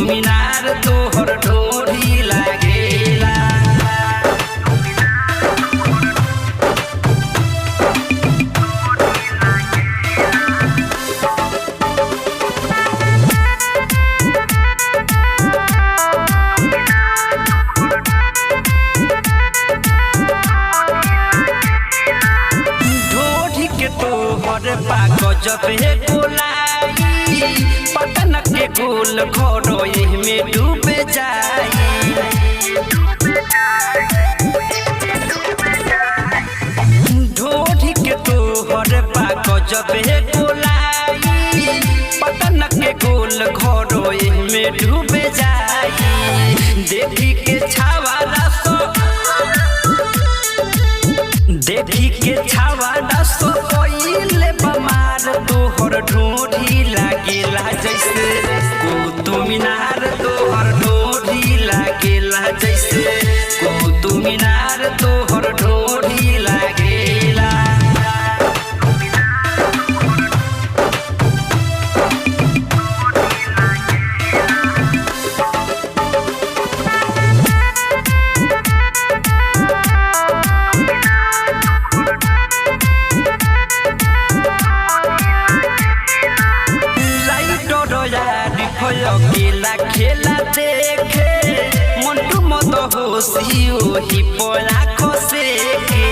मीनार तोहर ढोरी लागेला। ढोरी के तोहर बागज पे गोलाई, पटन के गोल घोड़ो में डूब जाई। ढोरी के तोहर बागज पे गोलाई, पटन के गोल घोड़ो में डूब जाई। देखी के छावाड़ा सो, देखी के छावाड़ा सो कोइले बमार तोहर ढोरी लागेला जैसे कुतुब मीनार तोहर ढोरी लागेला जैसे कुतुब मीनार तोहर ढोरी लागेला। अकेला खेला देखे मंटू मत होशी ओही पोला खोसे के।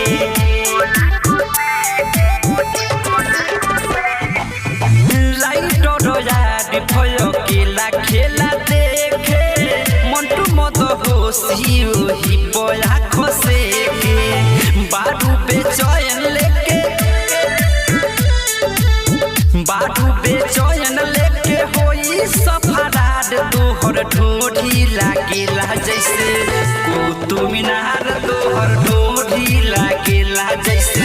राइटर यार अकेला खेला देखे मंटू मत होशी ओही पोला खोसे के। बारू बेचैन लेके, बारू बेचैन लेके होई सफरार तोहर ढोरी लागेला जैसे कुतुब मीनार तोहर ढोरी लागेला जैसे